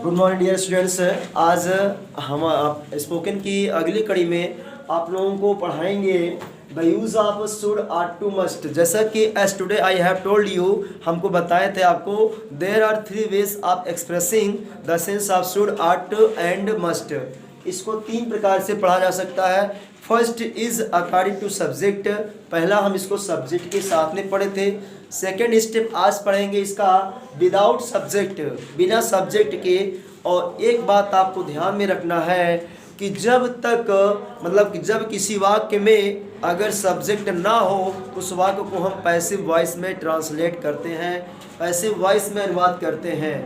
Good morning dear students. आज हम spoken की अगली कड़ी में आप लोगों को पढ़ाएंगे the use of should are to must. जैसा कि as today I have told you, हमको बताए थे आपको there are 3 ways of expressing the sense of should are to and must. इसको 3 प्रकार से पढ़ा जा सकता है। First is according to subject, पहला हम इसको सब्जेक्ट के साथ में पढ़े थे। सेकेंड स्टेप आज पढ़ेंगे इसका विदाउट सब्जेक्ट, बिना सब्जेक्ट के। और एक बात आपको ध्यान में रखना है कि जब तक मतलब कि जब किसी वाक्य में अगर सब्जेक्ट ना हो उस वाक्य को हम पैसिव वॉइस में ट्रांसलेट करते हैं, पैसिव वॉइस में अनुवाद करते हैं।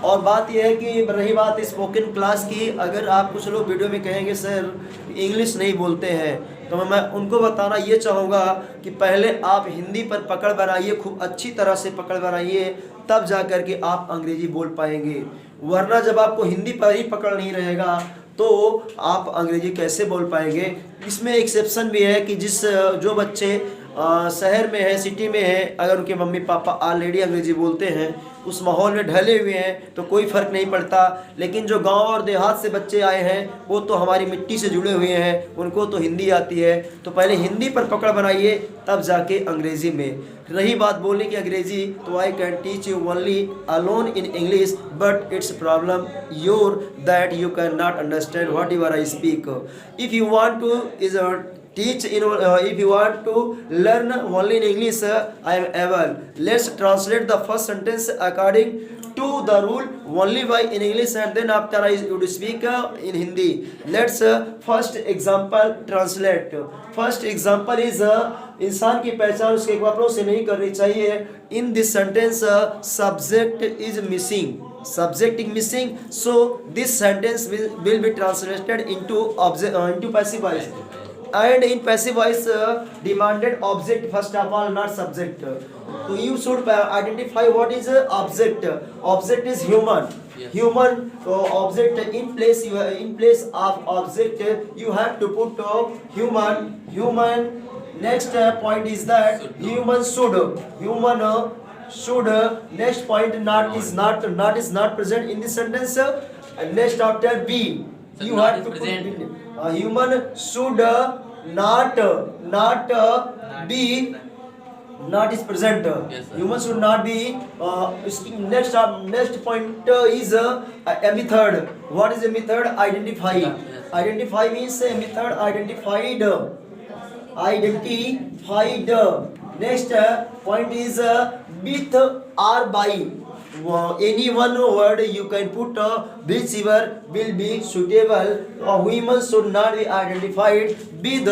और बात यह है कि रही बात स्पोकन क्लास की, अगर आप कुछ लोग वीडियो में कहेंगे सर इंग्लिश नहीं बोलते हैं, तो मैं उनको बताना ये चाहूँगा कि पहले आप हिंदी पर पकड़ बनाइए, खूब अच्छी तरह से पकड़ बनाइए, तब जा कर के आप अंग्रेजी बोल पाएंगे। वरना जब आपको हिंदी पर ही पकड़ नहीं रहेगा तो आप अंग्रेजी कैसे बोल पाएंगे। इसमें एक्सेप्शन भी है कि जो बच्चे शहर में है, सिटी में है, अगर उनके मम्मी पापा ऑलरेडी अंग्रेजी बोलते हैं, उस माहौल में ढले हुए हैं, तो कोई फ़र्क नहीं पड़ता। लेकिन जो गांव और देहात से बच्चे आए हैं वो तो हमारी मिट्टी से जुड़े हुए हैं, उनको तो हिंदी आती है। तो पहले हिंदी पर पकड़ बनाइए, तब जाके अंग्रेज़ी में। रही बात बोलने की अंग्रेज़ी, तो I can teach you only alone in English, but it's problem your that you can not understand whatever I speak. If you want to teach if you want to learn only in English, I am able. Let's translate the first sentence according to the rule only by in English, and then after I would speak in Hindi. Let's first example translate. First example is इंसान की पहचान उसके कपड़ों से नहीं करनी चाहिए। In this sentence subject is missing. Subject is missing, so this sentence will be translated into passive voice. And in passive voice demanded object first of all, not subject. So you should identify what is object. Object is human. Yes. Human object. In place of object you have to put human. Next point is that human should. Next point not is not present in this sentence. Next after be you have to put human should not be, not is present. Yes, human should not be. Next point is a method. What is a method? Identify. Yes. Identify means a method identified. Next point is with or by. Any one word you can put whichever will be suitable. Women should not be identified with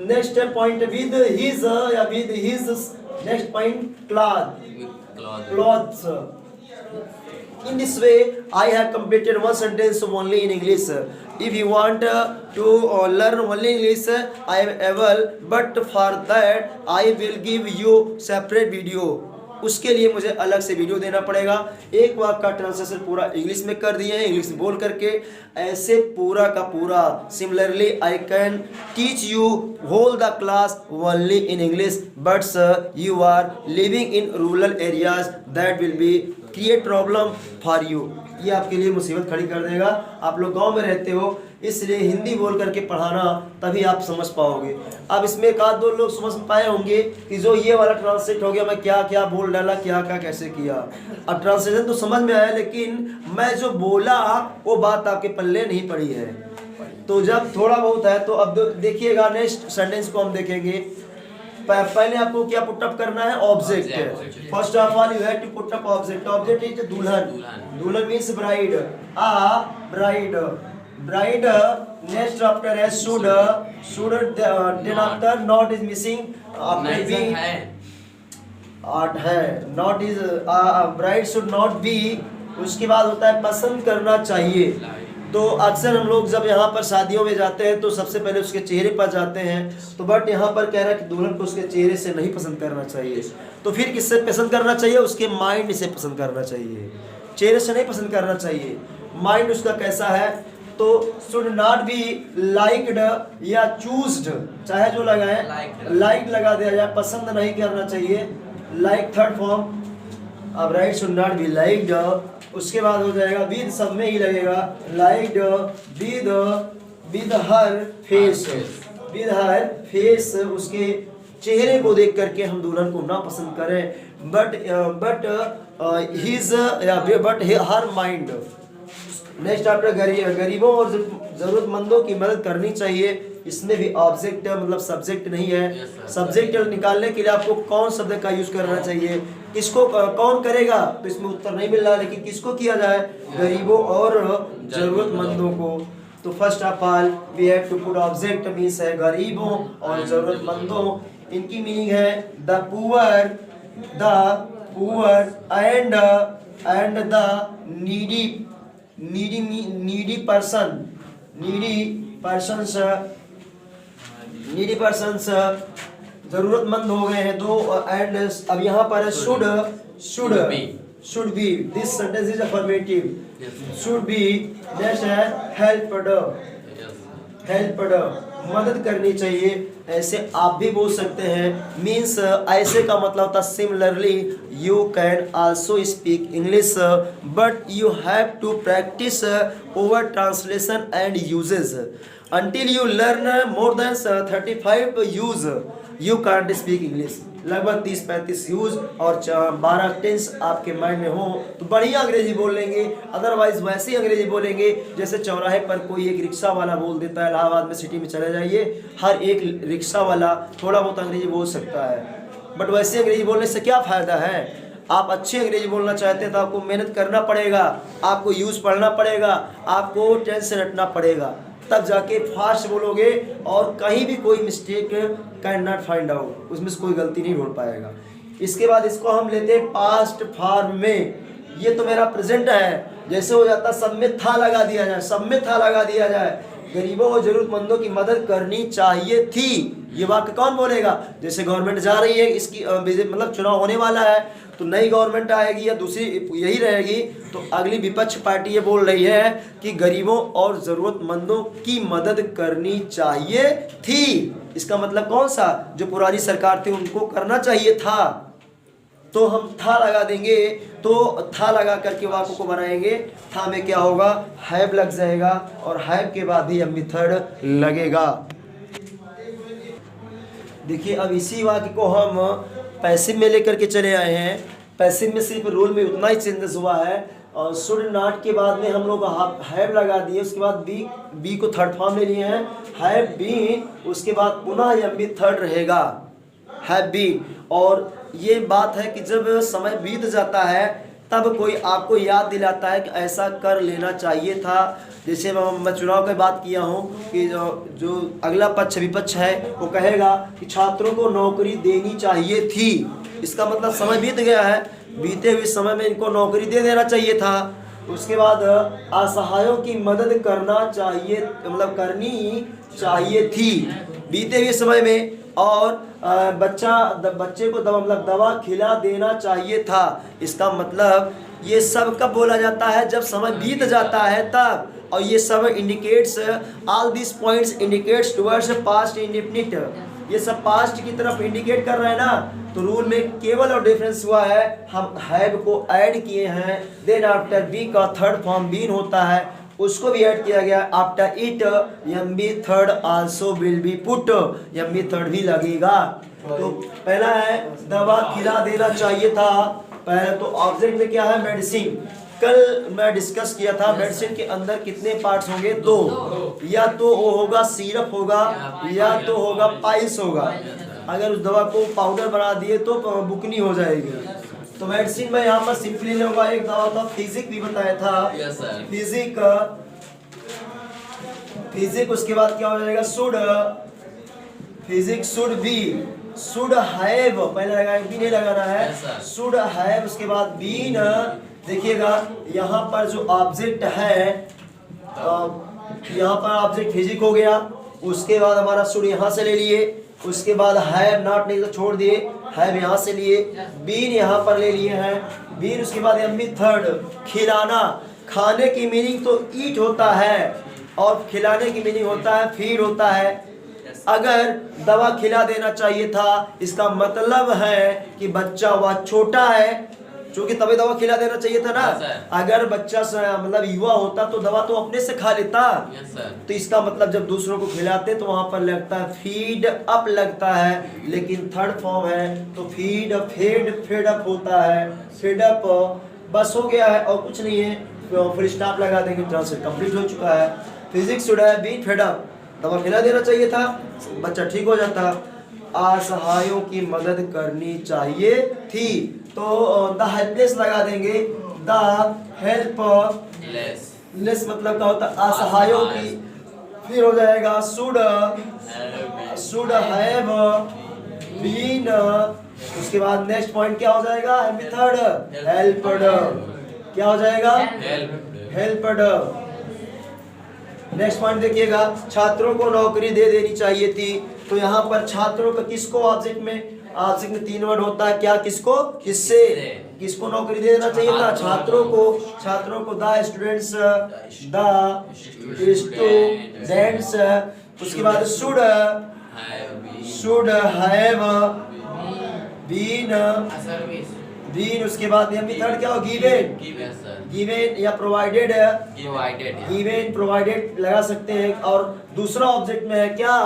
next point with his next point clothes. In this way I have completed one sentence only in English. If you want to learn only English, I am able, but for that I will give you separate video. उसके लिए मुझे अलग से video देना पड़ेगा। एक वाक्य का ट्रांसलेशन पूरा इंग्लिश में कर दिए हैं, इंग्लिश बोल करके ऐसे पूरा का पूरा। Similarly I can teach you whole the class only in English, but you are living in rural areas, that will be create problem for you. ये आपके लिए मुसीबत खड़ी कर देगा। आप लोग गांव में रहते हो, इसलिए हिंदी बोल करके पढ़ाना, तभी आप समझ पाओगे। अब इसमें एक आध दो लोग समझ पाए होंगे कि जो ये वाला ट्रांसलेट हो गया, मैं क्या क्या बोल डाला, क्या क्या कैसे किया। अब ट्रांसलेशन तो समझ में आया, लेकिन मैं जो बोला वो बात आपके पल्ले नहीं पड़ी है। तो जब थोड़ा बहुत है तो अब देखिएगा नेक्स्ट सेंटेंस को हम देखेंगे। पहले आपको क्या पुटअप करना है? Object. First of all you have to put up object. Object is दुल्हन। दुल्हन means bride. Bride. Next after है should then after not is missing, after be है not is bride should not be। उसके बाद होता है पसंद करना चाहिए। तो अक्सर हम लोग जब यहाँ पर शादियों में जाते हैं तो सबसे पहले उसके चेहरे पर जाते हैं, तो बट यहाँ पर कह रहा है कि दुल्हन को उसके चेहरे से नहीं पसंद करना चाहिए। तो फिर किससे पसंद करना चाहिए? उसके माइंड से पसंद करना चाहिए, चेहरे से नहीं पसंद करना चाहिए। माइंड उसका कैसा है? तो शुड नॉट बी लाइक्ड या चूज्ड, चाहे जो लगाए लाइक लगा दिया जाए, पसंद नहीं करना चाहिए। लाइक थर्ड फॉर्म, अब right should not be liked उसके बाद हो जाएगा विद, सब में ही लगेगा, like with her face, with her face, उसके चेहरे को देख करके हम दुल्हन को ना पसंद करें, but her mind. Next after गरीबों और जरूरतमंदों की मदद करनी चाहिए। इसमें भी ऑब्जेक्ट मतलब सब्जेक्ट नहीं है। सब्जेक्ट निकालने के लिए आपको कौन शब्द का यूज करना चाहिए, किसको कौन करेगा, तो इसमें उत्तर नहीं मिल रहा, लेकिन किसको किया जाए, गरीबों और जरूरतमंदों को। तो first of all we have to put object, means है गरीबों और जरूरतमंदों। इनकी मीनिंग है the poor and the needy persons जरूरतमंद हो गए हैं दो, एंड अब यहाँ पर should be, this sentence is affirmative, should be, next है हेल्प्ड, मदद करनी चाहिए। ऐसे आप भी बोल सकते हैं, मीन्स ऐसे का मतलब होता similarly you can also speak English but you have to practice over translation and usages until you learn more than 35 use you can't speak English। लगभग 30-35 यूज और 12 टेंस आपके माइंड में हो तो बढ़िया अंग्रेजी बोल लेंगे, अदरवाइज वैसे ही अंग्रेजी बोलेंगे जैसे चौराहे पर कोई एक रिक्शा वाला बोल देता है। इलाहाबाद में सिटी में चले जाइए, हर एक रिक्शा वाला थोड़ा बहुत अंग्रेजी बोल सकता है, बट वैसे अंग्रेजी बोलने से क्या फ़ायदा है। आप अच्छी अंग्रेजी बोलना चाहते हैं तो आपको मेहनत करना पड़ेगा, आपको यूज़ पढ़ना पड़ेगा, आपको टेंस से रटना पड़ेगा, तब जाके फास्ट बोलोगे और कहीं भी कोई mistake can not find out, उसमें से कोई गलती नहीं ढूंढ पाएगा। इसके बाद इसको हम लेते हैं पास्ट फॉर्म में। ये तो मेरा प्रेजेंट है, जैसे हो जाता सब में था लगा दिया जाए, सब में था लगा दिया जाए। गरीबों और जरूरतमंदों की मदद करनी चाहिए थी, ये वाक्य कौन बोलेगा। जैसे गवर्नमेंट जा रही है, इसकी मतलब चुनाव होने वाला है, तो नई गवर्नमेंट आएगी या दूसरी यही रहेगी, तो अगली विपक्ष पार्टी ये बोल रही है कि गरीबों और ज़रूरतमंदों की मदद करनी चाहिए थी। इसका मतलब कौन सा, जो पुरानी सरकार थी उनको करना चाहिए था, तो हम था लगा देंगे। तो था लगा करके वाक्य को बनाएंगे। था में क्या होगा, हैव लग जाएगा और हैव के बाद ही मेथड लगेगा। देखिए अब इसी वाक्य को हम पैसिव में लेकर के चले आए हैं। पैसिव में सिर्फ रूल में उतना ही चेंजेस हुआ है, और शुड नॉट के बाद में हम लोग हैव लगा दिए, उसके बाद बी को थर्ड फॉर्म ले लिए हैं, हैव बीन, उसके बाद पुनः एम बी थर्ड रहेगा, हैव बीन। और ये बात है कि जब समय बीत जाता है तब कोई आपको याद दिलाता है कि ऐसा कर लेना चाहिए था। जैसे मैं चुनाव की बात किया हूँ कि जो अगला पक्ष विपक्ष है वो कहेगा कि छात्रों को नौकरी देनी चाहिए थी, इसका मतलब समय बीत गया है, बीते हुए समय में इनको नौकरी दे देना चाहिए था। उसके बाद असहायों की मदद करना चाहिए, मतलब करनी चाहिए थी बीते हुए समय में। और बच्चे को दवा खिला देना चाहिए था। इसका मतलब ये सब कब बोला जाता है, जब समय बीत जाता है तब। और ये सब indicates, all this points indicates towards past indefinite, ये सब पास्ट की तरफ इंडिकेट कर रहे हैं ना। तो रूल में केवल और डिफरेंस हुआ है, हम हैव को ऐड किए हैं, देन आफ्टर बी का थर्ड फॉर्म बीन होता है, उसको भी ऐड किया गया। After it M B third also will be put, M B third भी लगेगा। तो पहला है दवा खिला देना चाहिए था, पहले तो ऑब्जेक्ट में क्या है, मेडिसिन। कल मैं डिस्कस किया था मेडिसिन के अंदर कितने पार्ट्स होंगे, दो, या तो वो होगा सिरप होगा या तो होगा पाइल्स होगा। अगर उस दवा को पाउडर बना दिए तो बुकनी हो जाएगी। तो मेडिसिन में यहाँ पर सिंपली होगा, एक दवा था फिजिक भी बताया था, फिजिक, उसके बाद क्या हो जाएगा, should, physic should be, should have, पहले लगाया भी नहीं लगाना है, शुड हैव, उसके बाद बीन। देखिएगा यहाँ पर जो ऑब्जेक्ट है, यहाँ पर ऑब्जेक्ट फिजिक हो गया, उसके बाद हमारा शुड यहाँ से ले लिए, उसके बाद हैव नॉट नहीं तो छोड़ दिए, हैव यहाँ से लिए, बीन यहाँ पर ले लिए हैं, बीन, उसके बाद एम बी थर्ड, खिलाना। खाने की मीनिंग तो ईट होता है और खिलाने की मीनिंग होता है फीड होता है। अगर दवा खिला देना चाहिए था, इसका मतलब है कि बच्चा वह छोटा है, क्योंकि तभी दवा खिला देना चाहिए था ना। Yes, sir. अगर बच्चा मतलब युवा होता तो दवा तो अपने से खा लेता। Yes, sir. तो इसका मतलब जब दूसरों को खिलाते तो वहां पर लगता है फीड अप लगता है, लेकिन थर्ड फॉर्म है तो फीड फेड अप होता है, फीड अप। बस हो गया है और कुछ नहीं है, फुल स्टॉप लगा देंगे, ट्रांसलेट कंप्लीट हो चुका है। Physics should have been fed up, दवा खिला देना चाहिए था, बच्चा ठीक हो जाता। असहायों की मदद करनी चाहिए थी, तो द हेल्पलेस लगा देंगे, द हेल्प लेस मतलब क्या होता है असहायों की, फिर हो जाएगा शुड हैव बीन। उसके बाद नेक्स्ट पॉइंट क्या हो जाएगा, मेथड हेल्प्ड, क्या हो जाएगा हेल्प्ड। नेक्स्ट पॉइंट देखिएगा, छात्रों को नौकरी दे देनी चाहिए थी, तो यहाँ पर छात्रों का किसको ऑब्जेक्ट में 3 वर्ड होता है, क्या किसको किससे, किसको नौकरी दे देना चाहिए था, छात्रों को द स्टूडेंट्स उसके बाद शुड हैव बीन, उसके बाद थर्ड क्या हो गिवेन या प्रोवाइडेड लगा सकते हैं, और दूसरा ऑब्जेक्ट में है क्या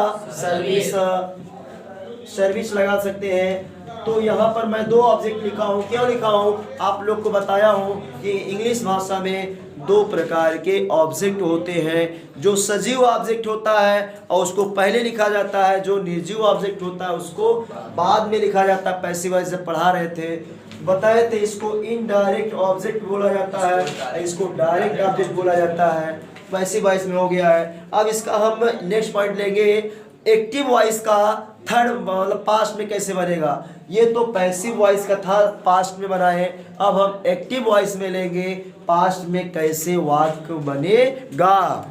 सर्विस लगा सकते हैं। तो यहाँ पर मैं 2 ऑब्जेक्ट लिखा हूँ, क्यों लिखा हूँ आप लोग को बताया हूँ कि इंग्लिश भाषा में 2 प्रकार के ऑब्जेक्ट होते हैं, जो सजीव ऑब्जेक्ट होता है और उसको पहले लिखा जाता है, जो निर्जीव ऑब्जेक्ट होता है उसको बाद में लिखा जाता है। पैसिव वॉइस जब पढ़ा रहे थे बताए थे, इसको इनडायरेक्ट ऑब्जेक्ट बोला जाता है, इसको डायरेक्ट ऑब्जेक्ट बोला जाता है, पैसिव वॉइस में हो गया है। अब इसका हम नेक्स्ट पॉइंट लेंगे, एक्टिव वॉइस का थर्ड मतलब पास्ट में कैसे बनेगा। ये तो पैसिव वॉइस का था, पास्ट में बना है, अब हम एक्टिव वॉइस में लेंगे, पास्ट में कैसे वाक्य बनेगा।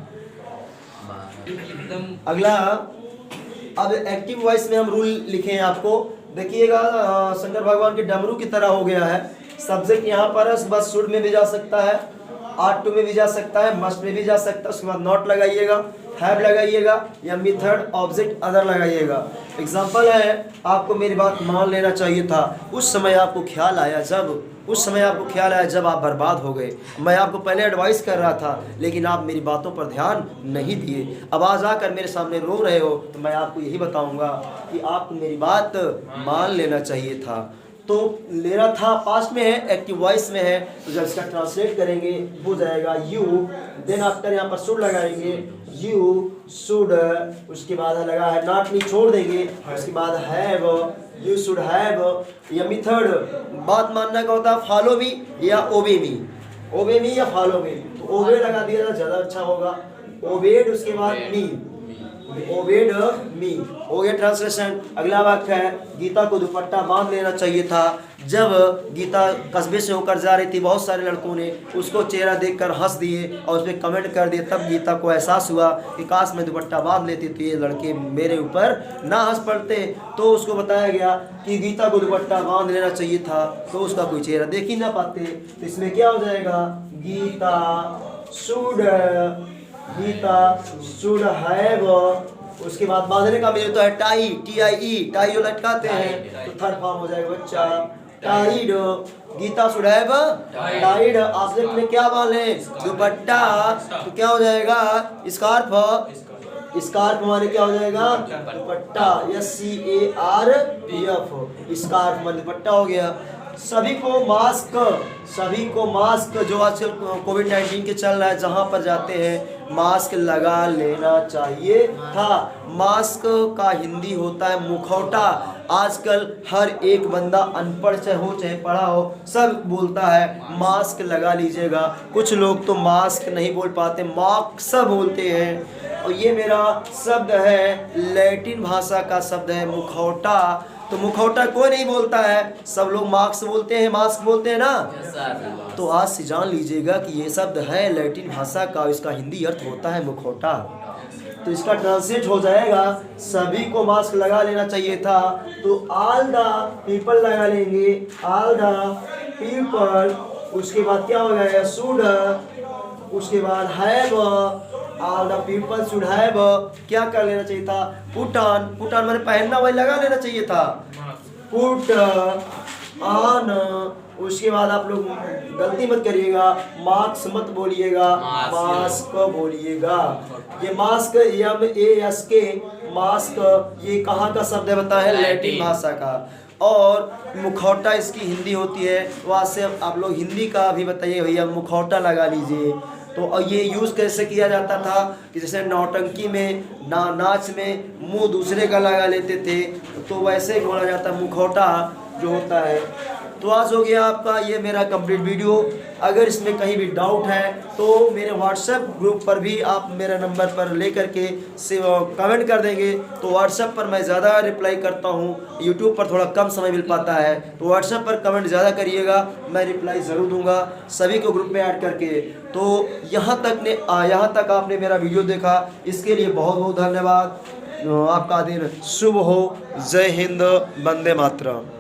अगला, अब एक्टिव वॉइस में हम रूल लिखे हैं आपको, देखिएगा शंकर भगवान के डमरू की तरह हो गया है। सब्जेक्ट यहाँ पर बस शुड में भी जा सकता है, आर्ट टू में भी जा सकता है, मस्ट में भी जा सकता है, उसके बाद नॉट लगाइएगा, हैव लगाइएगा या मेथड ऑब्जेक्ट अदर लगाइएगा। एग्जांपल है, आपको मेरी बात मान लेना चाहिए था, उस समय आपको ख्याल आया जब आप बर्बाद हो गए। मैं आपको पहले एडवाइस कर रहा था लेकिन आप मेरी बातों पर ध्यान नहीं दिए, अब आज आकर मेरे सामने रो रहे हो, तो मैं आपको यही बताऊंगा कि आपको मेरी बात मान लेना चाहिए था। तो लेना था पास्ट में है, एक्टिव वॉइस में है, तो जब इसका ट्रांसलेट करेंगे हो जाएगा यू, देन आफ्टर यहाँ पर शुड लगाएंगे, यू शुड, उसके बाद लगा है नॉट नहीं छोड़ देंगे, उसके बाद हैव, यू शुड हैव। या मेथड बात मानना का होता है फॉलो मी या ओबे मी या फॉलो मी, तो ओबे लगा दिया ज़्यादा अच्छा होगा, ओबेड उसके बाद मी, ओबेड मी हो गया ट्रांसलेशन। अगला वाक्य है, गीता को दुपट्टा बांध लेना चाहिए था। जब गीता कस्बे से होकर जा रही थी, बहुत सारे लड़कों ने उसको चेहरा देखकर हंस दिए और उस पर कमेंट कर दिए, तब गीता को एहसास हुआ कि काश मैं दुपट्टा बांध लेती तो ये लड़के मेरे ऊपर ना हंस पड़ते। तो उसको बताया गया कि गीता को दुपट्टा बांध लेना चाहिए था, तो उसका कोई चेहरा देख ही ना पाते। तो इसमें क्या हो जाएगा, गीता शुड हैव, उसके बाद बांधने का मेरे तो है टाई, टाई जो लटकाते हैं, तो थर्ड फॉर्म हो जाएगा बच्चा tied. Gita should have tied, object में क्या बांधे दुपट्टा, तो क्या हो जाएगा स्कार्फ माने क्या हो जाएगा दुपट्टा, SCARF, स्कार्फ माने दुपट्टा हो गया। सभी को मास्क जो आजकल कोविड-19 के चल रहा है, जहाँ पर जाते हैं मास्क लगा लेना चाहिए था। मास्क का हिंदी होता है मुखौटा। आजकल हर एक बंदा अनपढ़ चाहे हो चाहे पढ़ा हो सब बोलता है मास्क लगा लीजिएगा। कुछ लोग तो मास्क नहीं बोल पाते, मास्क बोलते हैं। और ये मेरा शब्द है, लैटिन भाषा का शब्द है मुखौटा। तो मुखौटा कोई नहीं बोलता है, सब लोग मास्क बोलते हैं ना। तो आज से जान लीजिएगा कि ये शब्द है लैटिन भाषा का, इसका हिंदी अर्थ होता है मुखौटा। तो इसका ट्रांसलेट हो जाएगा, सभी को मास्क लगा लेना चाहिए था, तो ऑल द पीपल लगा लेंगे, ऑल द पीपल। उसके बाद क्या हो जाएगा शुड, उसके बाद have, all the people should have क्या कर लेना चाहिए था, पुट ऑन मैंने पहनना, वही लगा लेना चाहिए था, पुट ऑन उसके बाद आप लोग गलती मत करिएगा, मास्क मत बोलिएगा, मास्क बोलिएगा। ये मास्क MASK मास्क ये कहाँ का शब्द है बताया है? लैटिन भाषा का। और मुखौटा इसकी हिंदी होती है, वहाँ से आप लोग हिंदी का भी बताइए भैया, मुखौटा लगा लीजिए। तो ये यूज़ कैसे किया जाता था कि जैसे नौटंकी में नाच में मुंह दूसरे का लगा लेते थे, तो वैसे ही बोला जाता मुखौटा जो होता है। तो आज हो गया आपका ये मेरा कंप्लीट वीडियो। अगर इसमें कहीं भी डाउट है तो मेरे व्हाट्सएप ग्रुप पर भी आप मेरा नंबर पर ले करके से कमेंट कर देंगे, तो व्हाट्सएप पर मैं ज़्यादा रिप्लाई करता हूँ। यूट्यूब पर थोड़ा कम समय मिल पाता है, तो व्हाट्सएप पर कमेंट ज़्यादा करिएगा, मैं रिप्लाई ज़रूर दूंगा सभी को ग्रुप में ऐड करके। तो यहाँ तक आपने मेरा वीडियो देखा, इसके लिए बहुत बहुत धन्यवाद। आपका दिन शुभ हो। जय हिंद, वंदे मातरम।